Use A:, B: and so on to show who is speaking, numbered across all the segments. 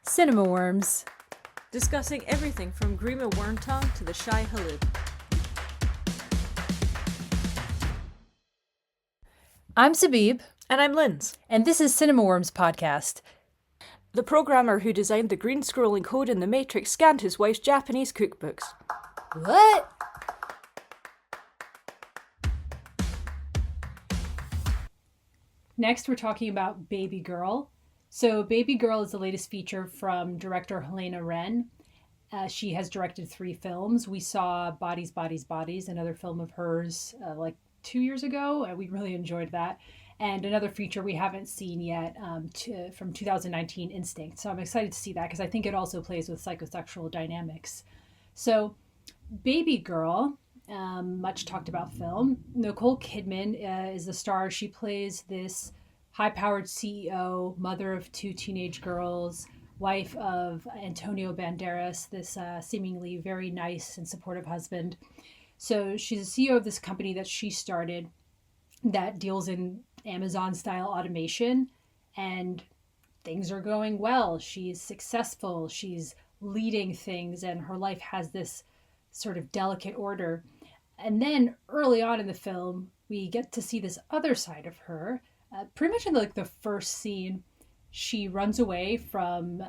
A: Cinema Worms.
B: Discussing everything from Grima Wormtongue to the Shy Halib.
A: I'm Sabib.
B: And I'm Lindz.
A: And this is Cinema Worms Podcast.
B: The programmer who designed the green scrolling code in The Matrix scanned his wife's Japanese cookbooks.
A: What? Next, we're talking about Babygirl. So Babygirl is the latest feature from director Helena Wren. She has directed 3 films. We saw Bodies, Bodies, Bodies, another film of hers like 2 years ago. We really enjoyed that. And another feature we haven't seen yet from 2019, Instinct. So I'm excited to see that because I think it also plays with psychosexual dynamics. So Babygirl, much talked about film. Nicole Kidman is the star. She plays this high-powered CEO, mother of 2 teenage girls, wife of Antonio Banderas, this seemingly very nice and supportive husband. So she's the CEO of this company that she started that deals in Amazon-style automation, and things are going well. She's successful. She's leading things, and her life has this sort of delicate order. And then early on in the film, we get to see this other side of her. Pretty much in the first scene, she runs away from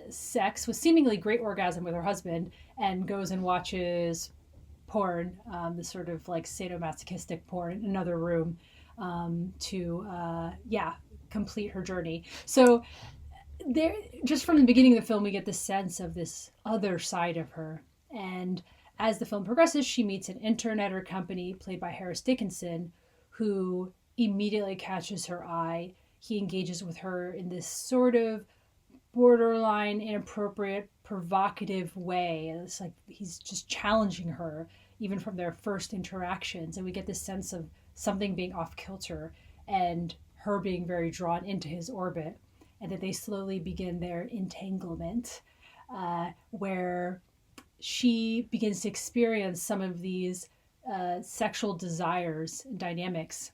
A: sex with seemingly great orgasm with her husband and goes and watches porn, this sort of like sadomasochistic porn in another room to complete her journey. So there, just from the beginning of the film, we get the sense of this other side of her. And as the film progresses, she meets an intern at her company, played by Harris Dickinson, who immediately catches her eye. He engages with her in this sort of borderline, inappropriate, provocative way. It's like he's just challenging her, even from their first interactions. And we get this sense of something being off kilter and her being very drawn into his orbit. And that they slowly begin their entanglement, where she begins to experience some of these sexual desires and dynamics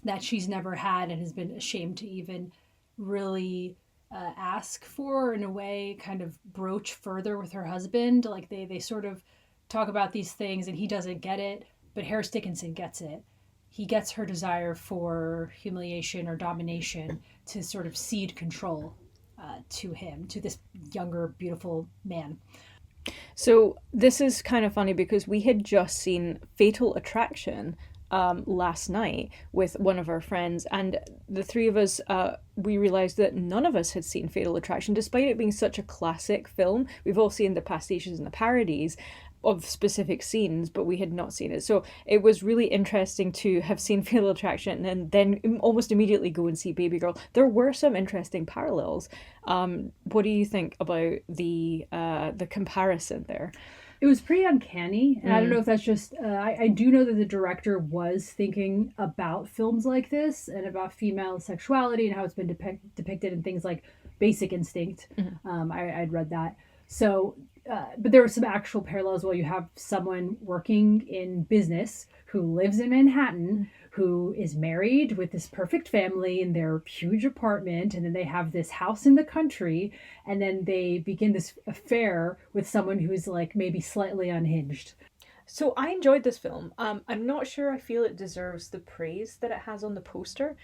A: that she's never had and has been ashamed to even really ask for, in a way, kind of broach further with her husband. Like they sort of talk about these things and he doesn't get it, but Harris Dickinson gets it. He gets her desire for humiliation or domination to sort of cede control to him, to this younger, beautiful man.
C: So this is kind of funny because we had just seen Fatal Attraction last night with one of our friends, and the 3 of us, we realized that none of us had seen Fatal Attraction, despite it being such a classic film. We've all seen the pastiches and the parodies of specific scenes, but we had not seen it. So it was really interesting to have seen Fatal Attraction and then almost immediately go and see Babygirl. There were some interesting parallels. What do you think about the comparison there?
A: It was pretty uncanny, and I don't know if that's just... I do know that the director was thinking about films like this and about female sexuality and how it's been depicted in things like Basic Instinct. I'd read that. So, but there were some actual parallels. Well, you have someone working in business who lives in Manhattan, who is married with this perfect family in their huge apartment, and then they have this house in the country, and then they begin this affair with someone who's like maybe slightly unhinged.
C: So I enjoyed this film. I'm not sure I feel it deserves the praise that it has on the poster.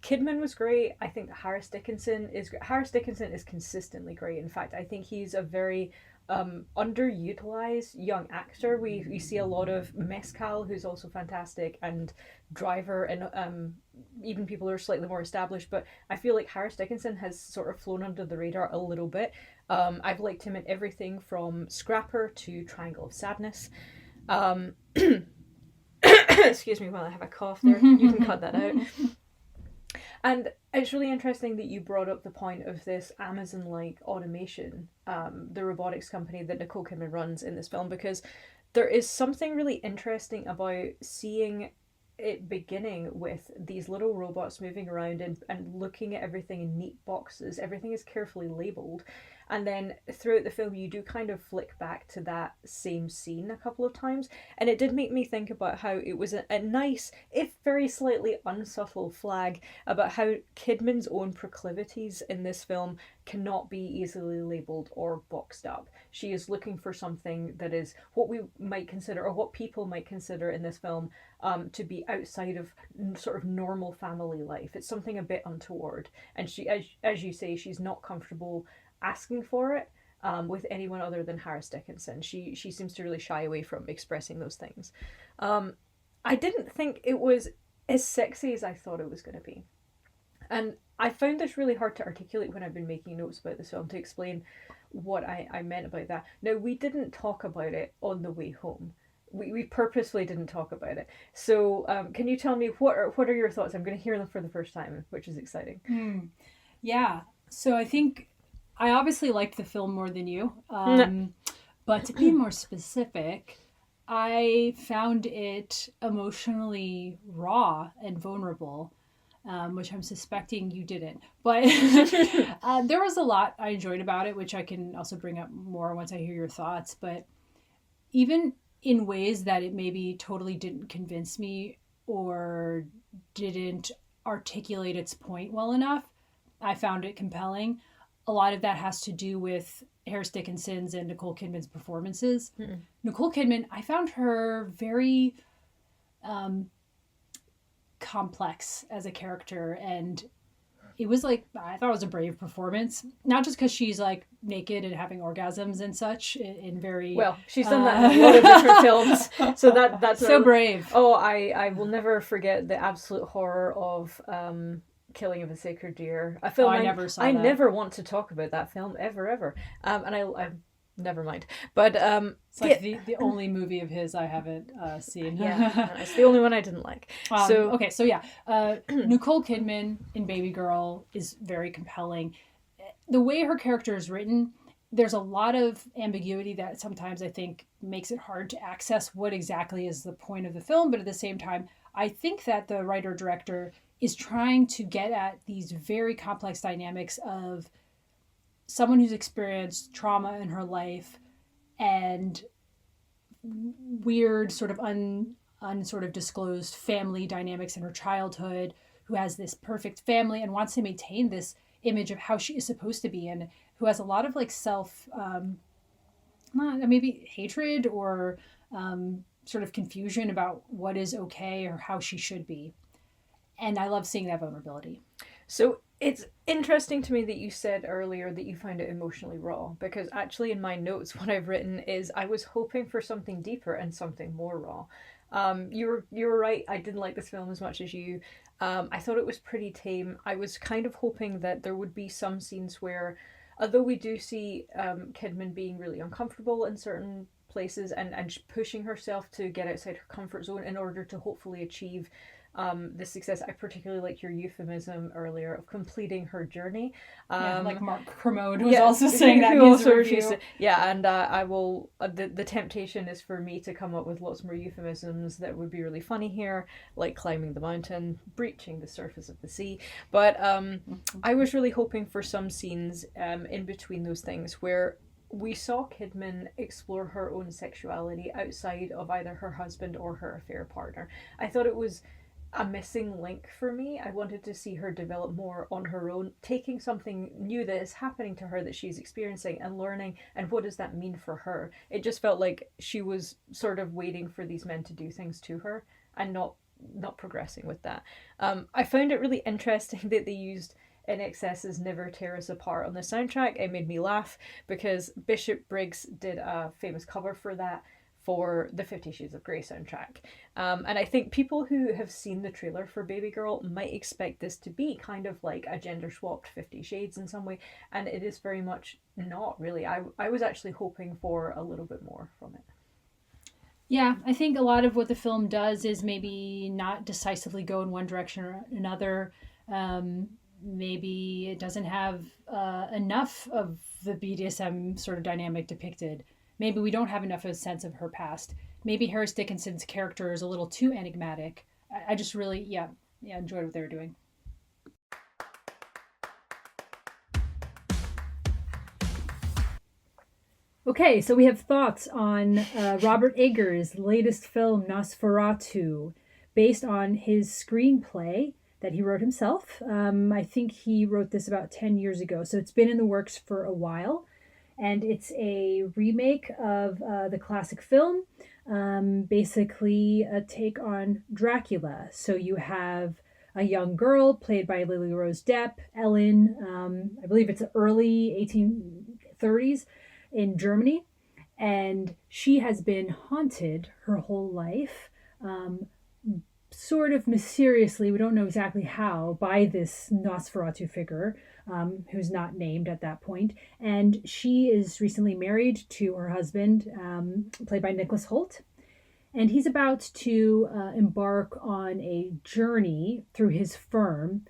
C: Kidman was great. I think Harris Dickinson is consistently great. In fact, I think he's a very underutilized young actor. We see a lot of Mescal, who's also fantastic, and Driver, and even people who are slightly more established, but I feel like Harris Dickinson has sort of flown under the radar a little bit. I've liked him in everything from Scrapper to Triangle of Sadness. Excuse me while I have a cough there. You can cut that out. And it's really interesting that you brought up the point of this Amazon-like automation, the robotics company that Nicole Kidman runs in this film, because there is something really interesting about seeing it beginning with these little robots moving around and looking at everything in neat boxes. Everything is carefully labelled.
B: and then throughout the film you do kind of flick back to that same scene a couple of times, and it did make me think about how it was a nice, if very slightly unsubtle flag about how Kidman's own proclivities in this film cannot be easily labelled or boxed up. She is looking for something that is what we might consider, or what people might consider in this film, to be outside of sort of normal family life. It's something a bit untoward, and she, as you say, she's not comfortable asking for it with anyone other than Harris Dickinson. She seems to really shy away from expressing those things. I didn't think it was as sexy as I thought it was going to be, and I found this really hard to articulate when I've been making notes about this film, to explain what I meant about that. Now, we didn't talk about it on the way home. We purposely didn't talk about it. So can you tell me what are your thoughts? I'm going to hear them for the first time, which is exciting.
A: Yeah. So I think I obviously liked the film more than you. But to be more specific, I found it emotionally raw and vulnerable. Which I'm suspecting you didn't. But there was a lot I enjoyed about it, which I can also bring up more once I hear your thoughts. But even in ways that it maybe totally didn't convince me or didn't articulate its point well enough, I found it compelling. A lot of that has to do with Harris Dickinson's and Nicole Kidman's performances. Nicole Kidman, I found her very complex as a character, and it was like, I thought it was a brave performance, not just because she's like naked and having orgasms and such in very
B: well, she's done that in a lot of different films, so that's
A: so brave.
B: I will never forget the absolute horror of Killing of a Sacred Deer, a film
A: I never saw.
B: I never want to talk about that film ever, and I never mind. But
A: it's like the only movie of his I haven't seen.
B: Yeah, it's the only one I didn't like.
A: So Nicole Kidman in Babygirl is very compelling. The way her character is written, there's a lot of ambiguity that sometimes I think makes it hard to access what exactly is the point of the film. But at the same time, I think that the writer-director is trying to get at these very complex dynamics of someone who's experienced trauma in her life and weird sort of sort of disclosed family dynamics in her childhood, who has this perfect family and wants to maintain this image of how she is supposed to be, and who has a lot of like self maybe hatred or sort of confusion about what is okay or how she should be. And I love seeing that vulnerability.
B: So it's interesting to me that you said earlier that you found it emotionally raw, because actually in my notes what I've written is I was hoping for something deeper and something more raw. You were right, I didn't like this film as much as you. I thought it was pretty tame. I was kind of hoping that there would be some scenes where, although we do see Kidman being really uncomfortable in certain places and pushing herself to get outside her comfort zone in order to hopefully achieve the success. I particularly like your euphemism earlier of completing her journey.
A: Like Mark Kermode was also saying that in his review.
B: And I will. The temptation is for me to come up with lots more euphemisms that would be really funny here, like climbing the mountain, breaching the surface of the sea. But I was really hoping for some scenes in between those things where we saw Kidman explore her own sexuality outside of either her husband or her affair partner. I thought it was a missing link for me. I wanted to see her develop more on her own, taking something new that is happening to her that she's experiencing and learning, and what does that mean for her. It just felt like she was sort of waiting for these men to do things to her and not progressing with that. I found it really interesting that they used INXS's Never Tear Us Apart on the soundtrack. It made me laugh because Bishop Briggs did a famous cover for that for the 50 Shades of Grey soundtrack. And I think people who have seen the trailer for Babygirl might expect this to be kind of like a gender-swapped 50 Shades in some way, and it is very much not, really. I was actually hoping for a little bit more from it.
A: Yeah, I think a lot of what the film does is maybe not decisively go in one direction or another. Maybe it doesn't have enough of the BDSM sort of dynamic depicted. Maybe we don't have enough of a sense of her past. Maybe Harris Dickinson's character is a little too enigmatic. I just really, enjoyed what they were doing. Okay, so we have thoughts on Robert Eggers' latest film, Nosferatu, based on his screenplay that he wrote himself. I think he wrote this about 10 years ago, so it's been in the works for a while. And it's a remake of the classic film, basically a take on Dracula. So you have a young girl played by Lily Rose Depp, Ellen, I believe it's early 1830s in Germany, and she has been haunted her whole life, sort of mysteriously, we don't know exactly how, by this Nosferatu figure, who's not named at that point. And she is recently married to her husband, played by Nicholas Hoult. And he's about to embark on a journey through his firm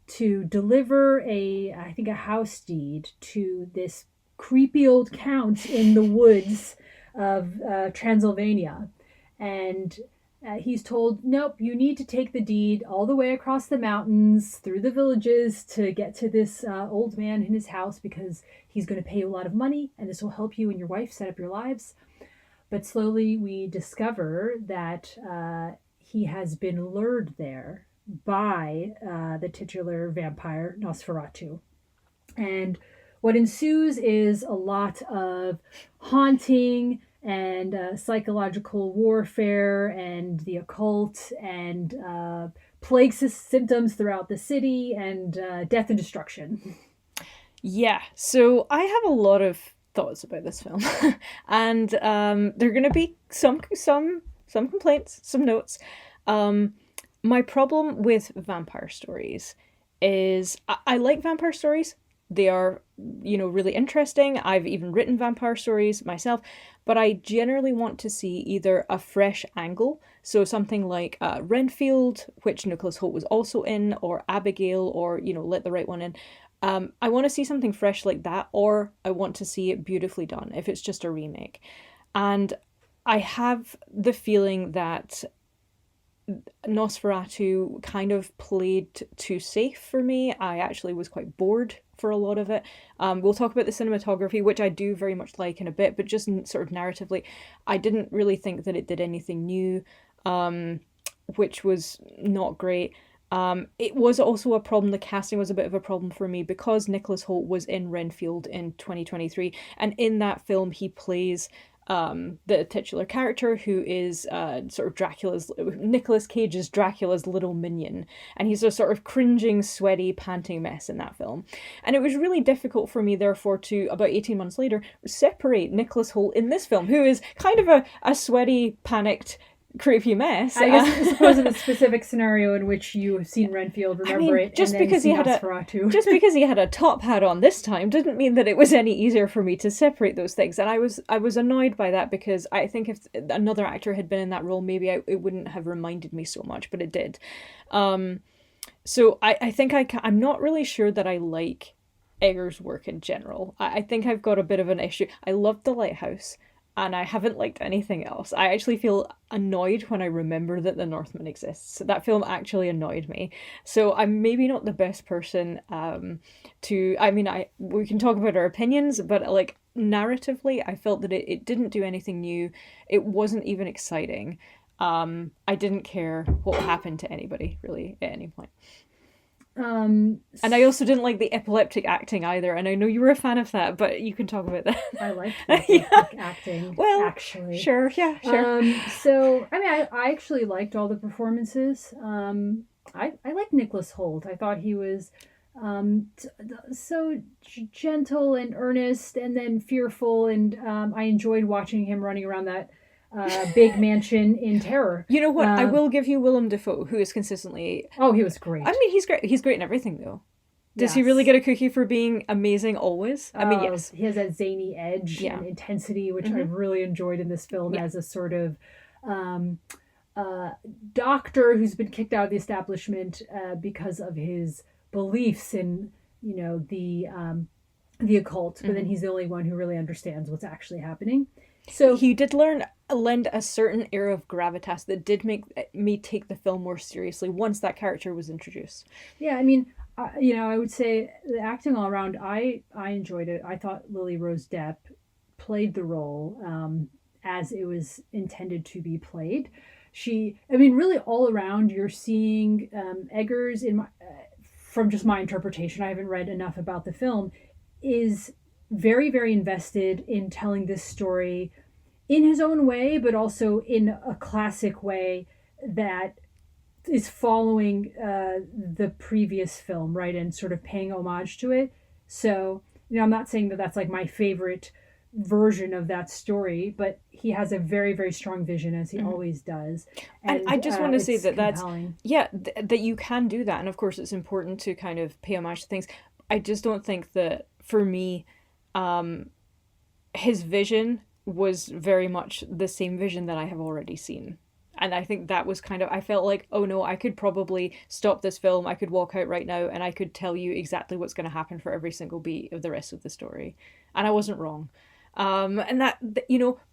A: to deliver I think a house deed to this creepy old count in the woods of Transylvania. And he's told, nope, you need to take the deed all the way across the mountains, through the villages, to get to this old man in his house, because he's going to pay you a lot of money, and this will help you and your wife set up your lives. But slowly we discover that he has been lured there by the titular vampire, Nosferatu. And what ensues is a lot of haunting and psychological warfare and the occult and plague symptoms throughout the city and death and destruction.
C: Yeah, so I have a lot of thoughts about this film, and there are going to be some complaints, some notes. My problem with vampire stories is I like vampire stories. They are, really interesting. I've even written vampire stories myself, but I generally want to see either a fresh angle, so something like Renfield, which Nicholas Hoult was also in, or Abigail, or, Let the Right One In. I want to see something fresh like that, or I want to see it beautifully done, if it's just a remake. And I have the feeling that Nosferatu kind of played too safe for me. I actually was quite bored for a lot of it. We'll talk about the cinematography, which I do very much like in a bit, but just sort of narratively, I didn't really think that it did anything new, which was not great. It was also a problem, the casting was a bit of a problem for me, because Nicholas Hoult was in Renfield in 2023, and in that film he plays the titular character, who is sort of Nicolas Cage's Dracula's little minion, and he's a sort of cringing, sweaty, panting mess in that film. And it was really difficult for me, therefore, to, about 18 months later, separate Nicholas Hoult in this film, who is kind of a sweaty, panicked, creepy mess.
A: I suppose in a specific scenario in which you have seen Renfield, remember it,
C: just
A: and then
C: because
A: see
C: he had
A: Nosferatu.
C: just because he had a top hat on this time didn't mean that it was any easier for me to separate those things. And I was annoyed by that, because I think if another actor had been in that role, maybe it wouldn't have reminded me so much, but it did. So I think I'm not really sure that I like Eggers' work in general. I think I've got a bit of an issue. I loved The Lighthouse, and I haven't liked anything else. I actually feel annoyed when I remember that The Northman exists. That film actually annoyed me. So I'm maybe not the best person we can talk about our opinions, but like narratively, I felt that it didn't do anything new. It wasn't even exciting. I didn't care what happened to anybody, really, at any point. And I also didn't like the epileptic acting either, and I know you were a fan of that, but you can talk about that.
A: I liked the epileptic acting, actually.
C: Sure.
A: So, I actually liked all the performances. I liked Nicholas Hoult. I thought he was so gentle and earnest, and then fearful, and I enjoyed watching him running around that big mansion in terror.
C: You know what? I will give you Willem Dafoe, who is consistently...
A: Oh, he was great.
C: I mean, he's great. He's great in everything, though. Does
A: Yes.
C: he really get a cookie for being amazing always? I mean, yes.
A: He has that zany edge and intensity, which I really enjoyed in this film, as a sort of doctor who's been kicked out of the establishment because of his beliefs in, the occult, but then he's the only one who really understands what's actually happening. So
C: he did lend a certain air of gravitas that did make me take the film more seriously once that character was introduced.
A: Yeah, I mean, I would say the acting all around, I enjoyed it. I thought Lily Rose Depp played the role as it was intended to be played. Really all around, you're seeing Eggers, from just my interpretation, I haven't read enough about the film, is very, very invested in telling this story in his own way, but also in a classic way that is following the previous film, right, and sort of paying homage to it. So, I'm not saying that that's like my favorite version of that story, but he has a very, very strong vision, as he always does.
C: And I just want to say that
A: compelling.
C: that you can do that, and of course it's important to kind of pay homage to things. I just don't think that, for me, his vision was very much the same vision that I have already seen. And I think that was I felt like, oh no, I could probably stop this film, I could walk out right now, and I could tell you exactly what's going to happen for every single beat of the rest of the story. And I wasn't wrong. And that,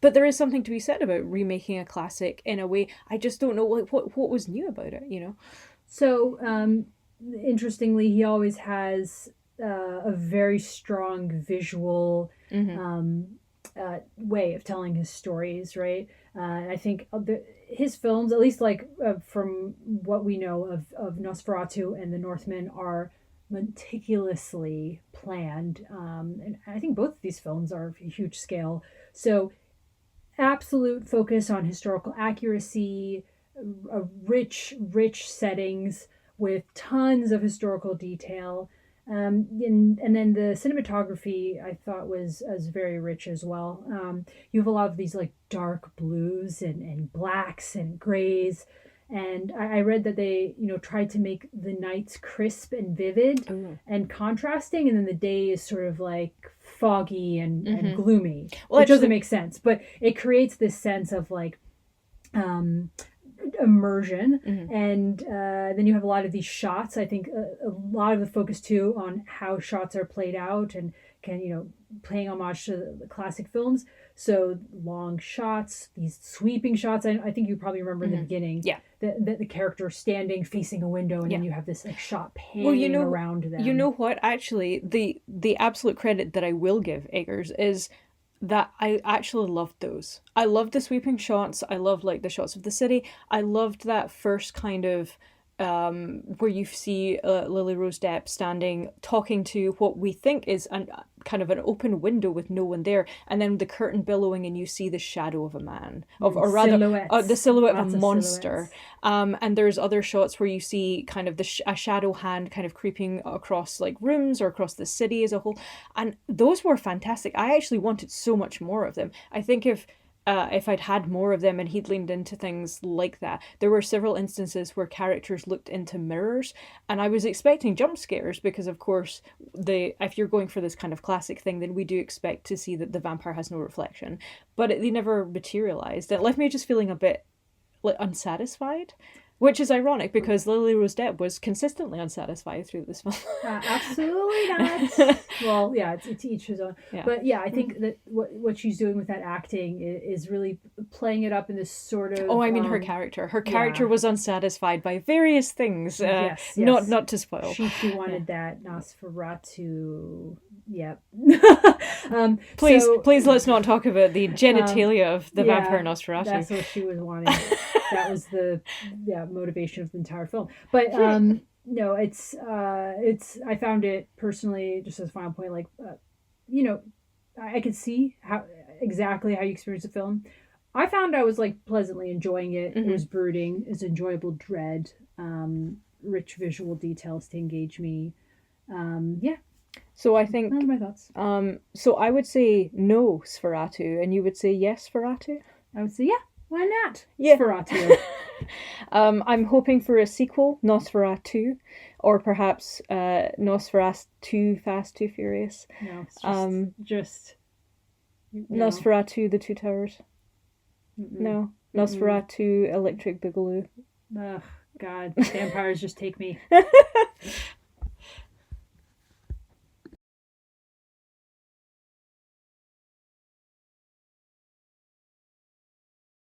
C: but there is something to be said about remaking a classic in a way. I just don't know what was new about it,
A: So, interestingly, he always has a very strong visual way of telling his stories, right? I think his films, at least from what we know of Nosferatu and the Northmen, are meticulously planned. And I think both of these films are a huge scale. So absolute focus on historical accuracy, rich settings with tons of historical detail. And then the cinematography I thought was very rich as well. You have a lot of these like dark blues and blacks and grays. And I read that they, tried to make the nights crisp and vivid and contrasting, and then the day is sort of like foggy and gloomy, which doesn't make sense. But it creates this sense of like immersion. And then you have a lot of these shots. I think a lot of the focus too on how shots are played out and paying homage to the classic films. So long shots, these sweeping shots. I think you probably remember in the beginning.
C: Yeah.
A: The character standing facing a window, and then you have this like shot panning around them.
C: You know what? Actually, the absolute credit that I will give Eggers is that I actually loved those. I loved the sweeping shots. I loved like the shots of the city. I loved that first kind of where you see Lily Rose Depp standing, talking to what we think is kind of an open window with no one there, and then the curtain billowing, and you see the shadow of a man, or rather, the silhouette of a monster. And there's other shots where you see kind of a shadow hand kind of creeping across like rooms or across the city as a whole, and those were fantastic. I actually wanted so much more of them. I think if I'd had more of them and he'd leaned into things like that. There were several instances where characters looked into mirrors, and I was expecting jump scares because, of course, if you're going for this kind of classic thing, then we do expect to see that the vampire has no reflection. But they never materialized. It left me just feeling a bit unsatisfied. Which is ironic because Lily Rose Depp was consistently unsatisfied through this film.
A: Absolutely not. Well, yeah, it's to each his own. Yeah. But yeah, I think that what she's doing with that acting is really playing it up in this sort of...
C: Oh, I mean her character. Her character was unsatisfied by various things. Yes. Not to spoil.
A: She wanted that Nosferatu... Yep.
C: Please let's not talk about the genitalia of the vampire Nosferatu.
A: That's what she was wanting. That was the motivation of the entire film. But no, it's I found it personally, just as a final point, like I could see exactly how you experience the film. I found I was like pleasantly enjoying it. It was brooding, it was enjoyable dread, rich visual details to engage me.
C: So I think
A: those are my thoughts.
C: So I would say no Sferatu, and you would say yes Sferatu?
A: I would say yeah. Why not?
C: Yeah.
A: Nosferatu.
C: I'm hoping for a sequel, Nosferatu, or perhaps Nosferatu Too Fast, Too Furious.
A: No, it's just
C: Nosferatu, The Two Towers. No. Nosferatu, Electric Boogaloo.
A: Ugh, God, vampires just take me.